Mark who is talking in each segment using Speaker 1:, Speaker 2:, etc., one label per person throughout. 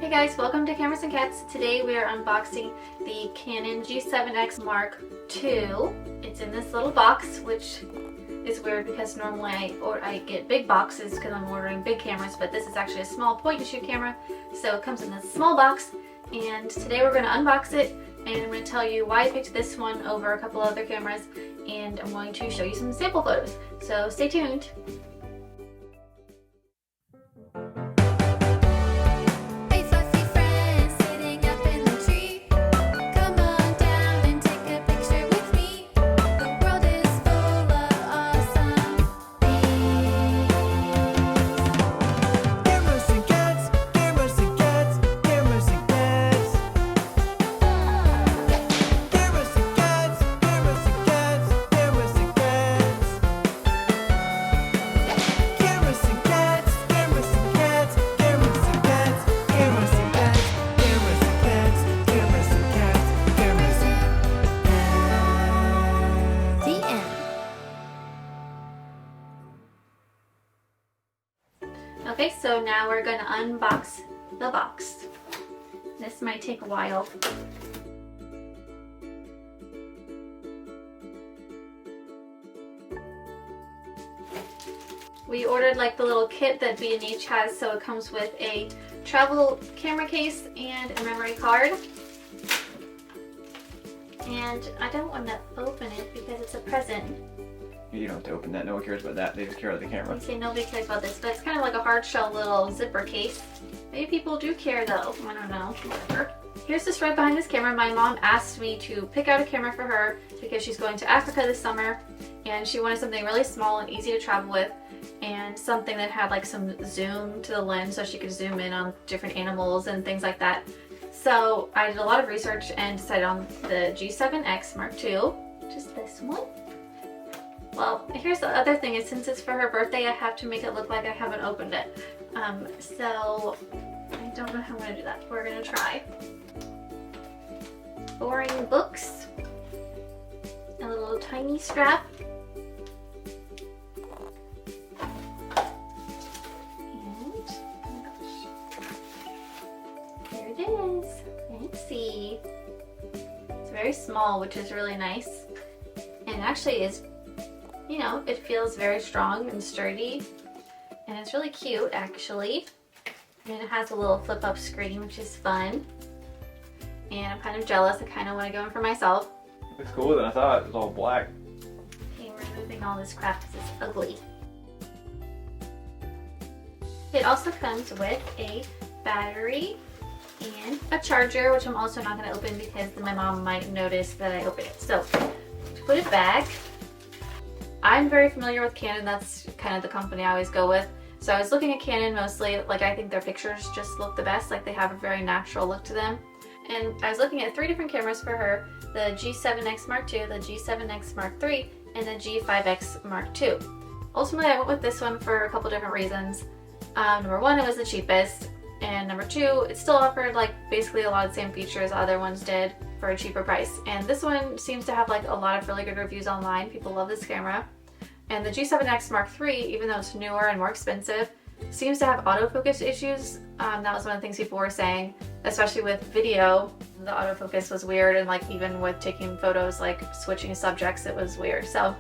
Speaker 1: Hey guys, welcome to Cameras and Cats. Today we are unboxing the Canon G7X Mark II. It's in this little box, which is weird because normally I get big boxes because I'm ordering big cameras, but this is actually a small point-and-shoot camera, so it comes in this small box. And today we're going to unbox it, and I'm going to tell you why I picked this one over a couple other cameras, and I'm going to show you some sample photos. So stay tuned. Okay, so now we're going to unbox the box. This might take a while. We ordered like the little kit that B&H has, so it comes with a travel camera case and a memory card. And I don't want to open it because it's a present.
Speaker 2: You don't have to open that. No one cares about that. They just care about the camera.
Speaker 1: Okay, nobody cares about this, but it's kind of like a hard shell little zipper case. Maybe people do care though. I don't know. Whatever. Here's this right behind this camera. My mom asked me to pick out a camera for her because she's going to Africa this summer, and she wanted something really small and easy to travel with, and something that had like some zoom to the lens so she could zoom in on different animals and things like that. So I did a lot of research and decided on the G7X Mark II, which is this one. Well, here's the other thing, is since it's for her birthday, I have to make it look like I haven't opened it. So I don't know how I'm going to do that. We're going to try. Boring books. A little tiny strap. And, oh my gosh. There it is. Fancy. It's very small, which is really nice. And actually is, you know, it feels very strong and sturdy, and it's really cute actually. And it has a little flip-up screen, which is fun. And I'm kind of jealous. I kind of want to get one for myself.
Speaker 2: It's cooler than I thought. It was all black.
Speaker 1: Okay, we're removing all this crap because it's ugly. It also comes with a battery and a charger, which I'm also not going to open because my mom might notice that I open it. So, to put it back. I'm very familiar with Canon. That's kind of the company I always go with. So I was looking at Canon mostly. Like, I think their pictures just look the best. Like, they have a very natural look to them. And I was looking at 3 different cameras for her: the G7X Mark II, the G7X Mark III, and the G5X Mark II. Ultimately, I went with this one for a couple different reasons. Number one, it was the cheapest. And number two, it still offered like basically a lot of the same features other ones did for a cheaper price. And this one seems to have like a lot of really good reviews online. People love this camera. And the G7X Mark III, even though it's newer and more expensive, seems to have autofocus issues. That was one of the things people were saying, especially with video. The autofocus was weird, and like even with taking photos, like switching subjects, it was weird. So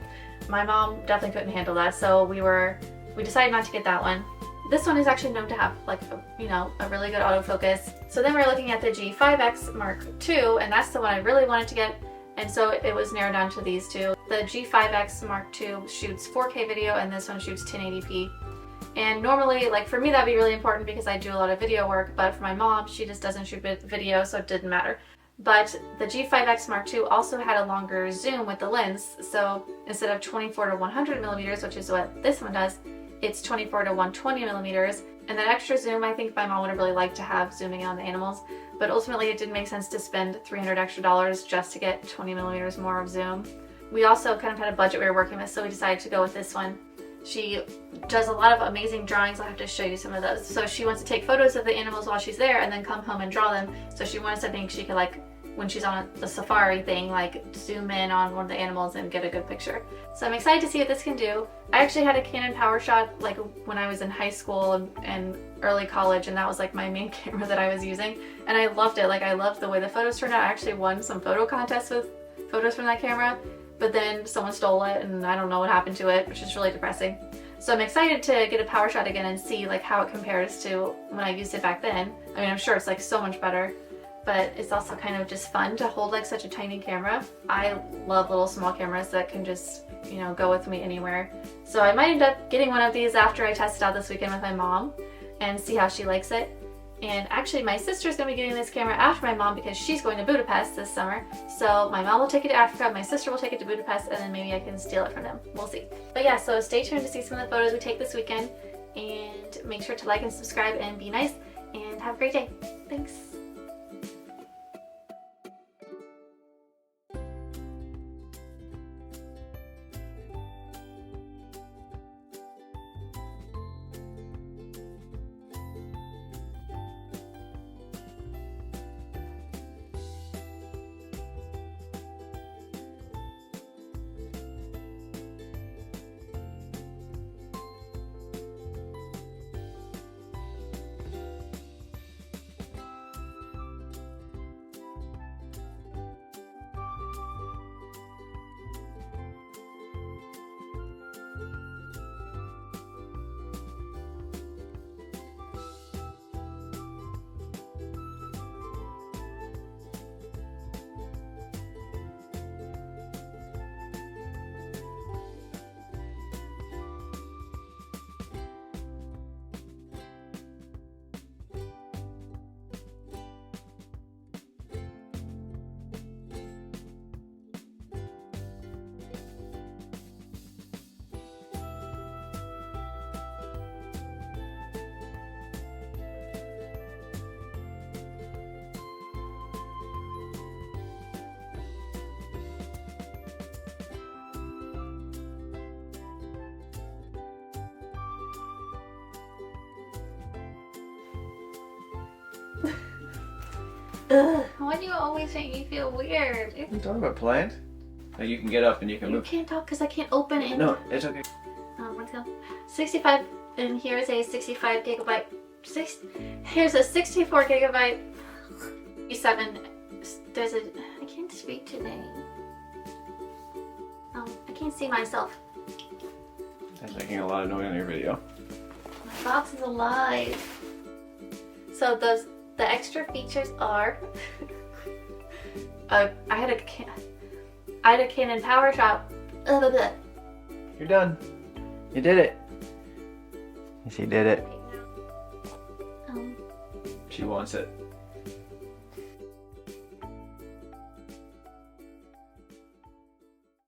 Speaker 1: my mom definitely couldn't handle that, so we decided not to get that one. This one is actually known to have like a really good autofocus. So then we're looking at the G5X Mark II, and that's the one I really wanted to get. And so it was narrowed down to these two. The G5X Mark II shoots 4K video, and this one shoots 1080p. And normally, like for me, that'd be really important because I do a lot of video work, but for my mom, she just doesn't shoot video, so it didn't matter. But the G5X Mark II also had a longer zoom with the lens. So instead of 24 to 100 millimeters, which is what this one does, it's 24 to 120 millimeters. And that extra zoom, I think my mom would have really liked to have zooming in on the animals. But ultimately, it didn't make sense to spend $300 extra just to get 20 millimeters more of zoom. We also kind of had a budget we were working with, so we decided to go with this one. She does a lot of amazing drawings. I'll have to show you some of those. So she wants to take photos of the animals while she's there and then come home and draw them. So she wanted something she could like when she's on a safari thing, like zoom in on one of the animals and get a good picture. So I'm excited to see what this can do. I actually had a Canon Powershot like when I was in high school and early college, and that was like my main camera that I was using, and I loved it. Like I loved the way the photos turned out. I actually won some photo contests with photos from that camera, but then someone stole it and I don't know what happened to it, which is really depressing. So I'm excited to get a Powershot again and see like how it compares to when I used it back then. I mean, I'm sure it's like so much better, but it's also kind of just fun to hold like such a tiny camera. I love little small cameras that can just, you know, go with me anywhere. So I might end up getting one of these after I test it out this weekend with my mom and see how she likes it. And actually my sister's gonna be getting this camera after my mom because she's going to Budapest this summer. So my mom will take it to Africa, my sister will take it to Budapest, and then maybe I can steal it from them. We'll see. But yeah, so stay tuned to see some of the photos we take this weekend, and make sure to like and subscribe and be nice, and have a great day. Thanks. Ugh, why do you always make me feel weird?
Speaker 2: What are you talking about, plant? Oh, you can get up and you can
Speaker 1: You
Speaker 2: move.
Speaker 1: can't talk because I can't open it.
Speaker 2: No, it's okay.
Speaker 1: What's it? 65, and here's a 65 gigabyte. Here's a 64 gigabyte G7. There's a. I can't speak today. I can't see myself.
Speaker 2: That's making a lot of noise on your video.
Speaker 1: My box is alive. So the extra features are. I had a Canon Powershot.
Speaker 2: You're done. You did it. She did it. She wants it.